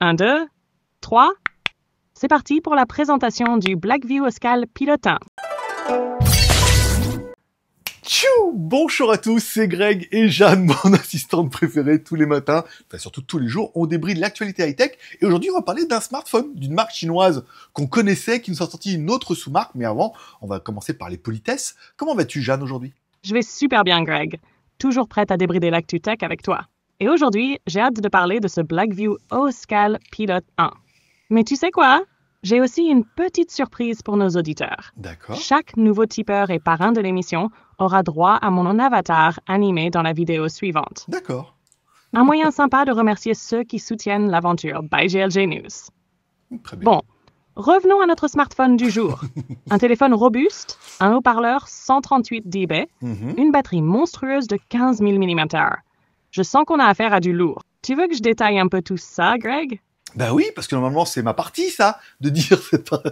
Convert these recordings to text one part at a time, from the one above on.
1, 2, 3. C'est parti pour la présentation du Blackview Oscal Pilot 1. Tchou! Bonjour à tous, c'est Greg et Jeanne, mon assistante préférée tous les matins, enfin surtout tous les jours, on débride l'actualité high-tech et aujourd'hui on va parler d'un smartphone, d'une marque chinoise qu'on connaissait, qui nous a sorti une autre sous-marque, mais avant, on va commencer par les politesses. Comment vas-tu Jeanne aujourd'hui? Je vais super bien, Greg. Toujours prête à débrider l'actu tech avec toi. Et aujourd'hui, j'ai hâte de parler de ce Blackview Oscal Pilot 1. Mais tu sais quoi? J'ai aussi une petite surprise pour nos auditeurs. D'accord. Chaque nouveau tipeur et parrain de l'émission aura droit à mon avatar animé dans la vidéo suivante. D'accord. Un moyen sympa de remercier ceux qui soutiennent l'aventure by GLG News. Très bien. Bon, revenons à notre smartphone du jour. Un téléphone robuste, un haut-parleur 138 dB, une batterie monstrueuse de 15 000 mAh. Je sens qu'on a affaire à du lourd. Tu veux que je détaille un peu tout ça, Greg? Bah oui, parce que normalement c'est ma partie ça, de dire c'est pas...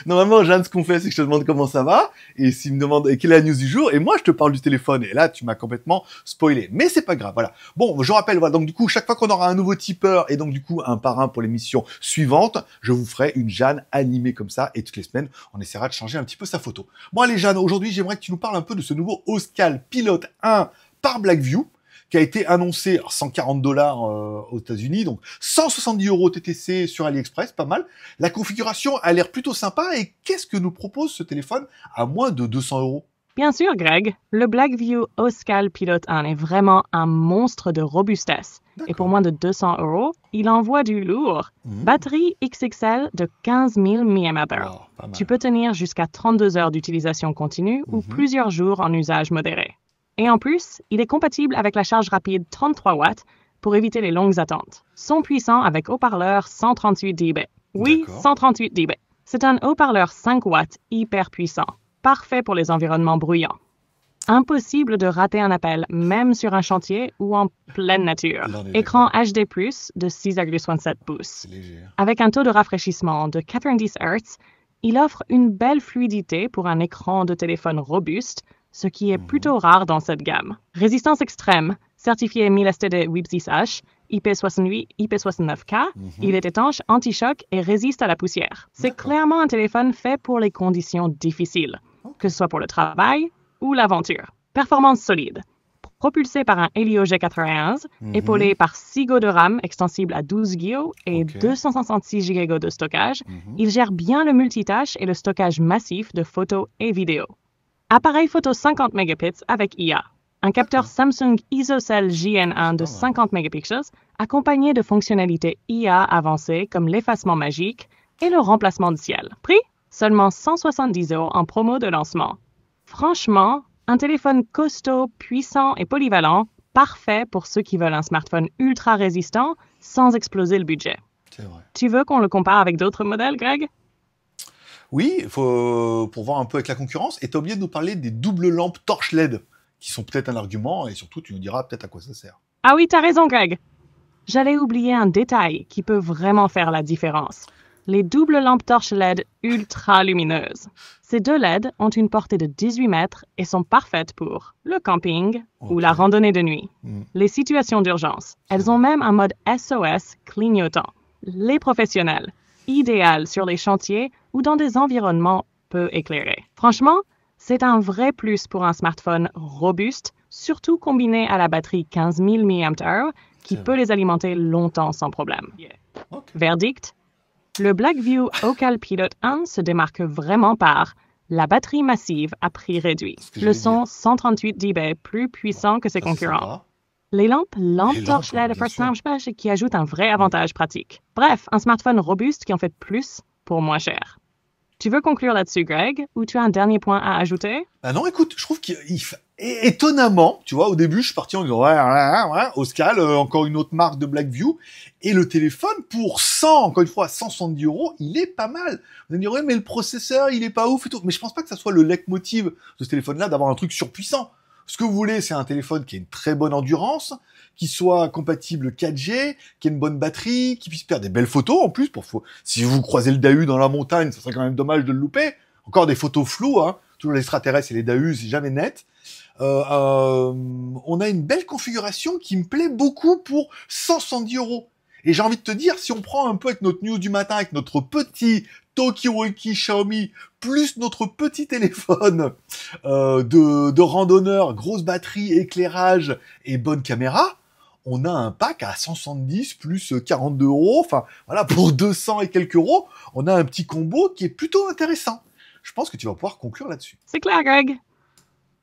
Normalement Jeanne, ce qu'on fait, c'est que je te demande comment ça va, et s'il me demande quelle est la news du jour, et moi je te parle du téléphone, et là tu m'as complètement spoilé. Mais c'est pas grave, voilà. Bon, je rappelle, voilà, donc du coup, chaque fois qu'on aura un nouveau tipeur, et donc du coup un parrain pour l'émission suivante, je vous ferai une Jeanne animée comme ça, et toutes les semaines, on essaiera de changer un petit peu sa photo. Bon allez Jeanne, aujourd'hui j'aimerais que tu nous parles un peu de ce nouveau Oscal Pilot 1 par Blackview, qui a été annoncé à 140 $ aux États-Unis, donc 170 € TTC sur AliExpress, pas mal. La configuration a l'air plutôt sympa, et qu'est-ce que nous propose ce téléphone à moins de 200 €? Bien sûr, Greg. Le Blackview Oscal Pilot 1 est vraiment un monstre de robustesse. Et pour moins de 200 €, il envoie du lourd. Batterie XXL de 15 000 mAh. Wow, Tu peux tenir jusqu'à 32 heures d'utilisation continue ou plusieurs jours en usage modéré. Et en plus, il est compatible avec la charge rapide 33 watts pour éviter les longues attentes. Son puissant avec haut-parleur 138 dB. Oui, 138 dB. C'est un haut-parleur 5 watts hyper puissant, parfait pour les environnements bruyants. Impossible de rater un appel, même sur un chantier ou en pleine nature. Écran HD+, de 6,67 pouces. Avec un taux de rafraîchissement de 90 Hz, il offre une belle fluidité pour un écran de téléphone robuste, ce qui est plutôt rare dans cette gamme. Résistance extrême, certifié 1000 STD WIP6H, IP68, IP69K, il est étanche, anti-choc et résiste à la poussière. C'est clairement un téléphone fait pour les conditions difficiles, que ce soit pour le travail ou l'aventure. Performance solide. Propulsé par un Helio G91, épaulé par 6 Go de RAM extensible à 12 Go et 266 Go de stockage, il gère bien le multitâche et le stockage massif de photos et vidéos. Appareil photo 50 mégapixels avec IA. Un capteur Samsung ISOCELL JN1 de 50 mégapixels, accompagné de fonctionnalités IA avancées comme l'effacement magique et le remplacement de ciel. Prix? Seulement 170 € en promo de lancement. Franchement, un téléphone costaud, puissant et polyvalent, parfait pour ceux qui veulent un smartphone ultra résistant sans exploser le budget. C'est vrai. Tu veux qu'on le compare avec d'autres modèles, Greg? Oui, pour voir un peu avec la concurrence, et t'as oublié de nous parler des doubles lampes torches LED, qui sont peut-être un argument, et surtout tu nous diras peut-être à quoi ça sert. Ah oui, t'as raison, Greg. J'allais oublier un détail qui peut vraiment faire la différence. Les doubles lampes torches LED ultra lumineuses. Ces deux LED ont une portée de 18 mètres et sont parfaites pour le camping ou la randonnée de nuit. Les situations d'urgence. Elles ont même un mode SOS clignotant. Les professionnels. Idéal sur les chantiers ou dans des environnements peu éclairés. Franchement, c'est un vrai plus pour un smartphone robuste, surtout combiné à la batterie 15 000 mAh qui peut les alimenter longtemps sans problème. Verdict? Le Blackview Oscal Pilot 1 se démarque vraiment par la batterie massive à prix réduit, le son 138 dB plus puissant que ses concurrents. Les lampes torches LED qui ajoutent un vrai avantage pratique. Bref, un smartphone robuste qui en fait plus pour moins cher. Tu veux conclure là-dessus, Greg, ou tu as un dernier point à ajouter? Ah non, écoute, je trouve étonnamment, tu vois, au début, je suis parti en disant, ouais, Oscal, encore une autre marque de Blackview, et le téléphone, pour 100, encore une fois, 170 €, il est pas mal. Vous allez me dire, ouais, mais le processeur, il est pas ouf et tout. Mais je pense pas que ça soit le leitmotiv de ce téléphone-là, d'avoir un truc surpuissant. Ce que vous voulez, c'est un téléphone qui ait une très bonne endurance, qui soit compatible 4G, qui ait une bonne batterie, qui puisse faire des belles photos en plus. Si vous croisez le Dahu dans la montagne, ça serait quand même dommage de le louper. Encore des photos floues, hein. Toujours l'extraterrestre et les Dahus, c'est jamais net. On a une belle configuration qui me plaît beaucoup pour 170 €. Et j'ai envie de te dire, si on prend un peu avec notre news du matin, avec notre petit Talkie-Walkie Xiaomi, plus notre petit téléphone de randonneur, grosse batterie, éclairage et bonne caméra, on a un pack à 170 plus 42 euros. Enfin, voilà, pour 200 et quelques euros, on a un petit combo qui est plutôt intéressant. Je pense que tu vas pouvoir conclure là-dessus. C'est clair, Greg.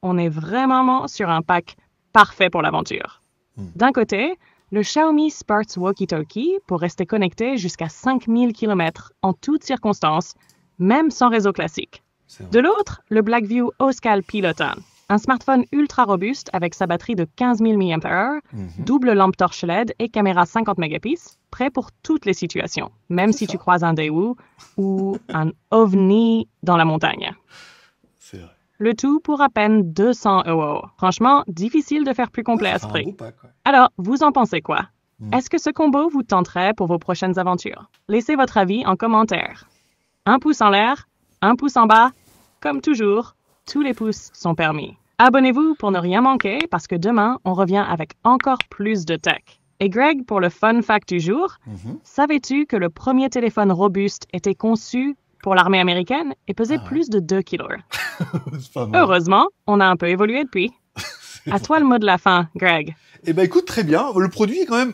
On est vraiment sur un pack parfait pour l'aventure. D'un côté, le Xiaomi Sparks Walkie-Talkie pour rester connecté jusqu'à 5000 km en toutes circonstances, même sans réseau classique. De l'autre, le Blackview Oscal Piloton, un smartphone ultra robuste avec sa batterie de 15 000 mAh, double lampe torche LED et caméra 50 mégapixels, prêt pour toutes les situations, même si tu croises un Daewoo ou un OVNI dans la montagne. C'est vrai. Le tout pour à peine 200 euros. Franchement, difficile de faire plus complet à ce prix. Un beau pack, ouais. Alors, vous en pensez quoi? Est-ce que ce combo vous tenterait pour vos prochaines aventures? Laissez votre avis en commentaire. Un pouce en l'air, un pouce en bas. Comme toujours, tous les pouces sont permis. Abonnez-vous pour ne rien manquer parce que demain, on revient avec encore plus de tech. Et Greg, pour le fun fact du jour, savais-tu que le premier téléphone robuste était conçu pour l'armée américaine et pesait plus de 2 kilos? C'est pas mal. Heureusement, on a un peu évolué depuis. À toi le mot de la fin, Greg. Eh ben écoute, très bien. Le produit est quand même...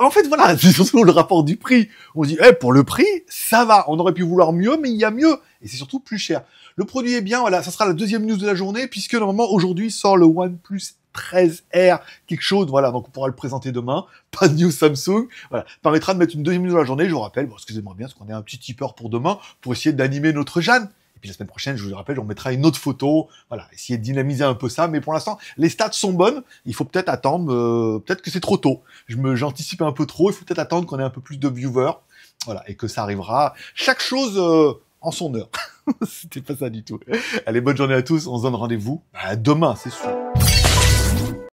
en fait, voilà, c'est surtout le rapport du prix. On se dit, pour le prix, ça va. On aurait pu vouloir mieux, mais il y a mieux. Et c'est surtout plus cher. Le produit est bien, voilà, ça sera la deuxième news de la journée, puisque normalement, aujourd'hui, sort le OnePlus 13R, quelque chose, voilà, donc on pourra le présenter demain. Pas de news Samsung, voilà. Permettra de mettre une deuxième news de la journée, je vous rappelle, excusez-moi bien, parce qu'on est un petit tipeur pour demain, pour essayer d'animer notre Jeanne. Et puis la semaine prochaine, je vous le rappelle, on mettra une autre photo, voilà, essayer de dynamiser un peu ça, mais pour l'instant, les stats sont bonnes, il faut peut-être attendre, peut-être que c'est trop tôt. J'anticipe un peu trop, il faut peut-être attendre qu'on ait un peu plus de viewers, voilà, et que ça arrivera. Chaque chose en son heure. C'était pas ça du tout. Allez, bonne journée à tous, on se donne rendez-vous demain, c'est sûr.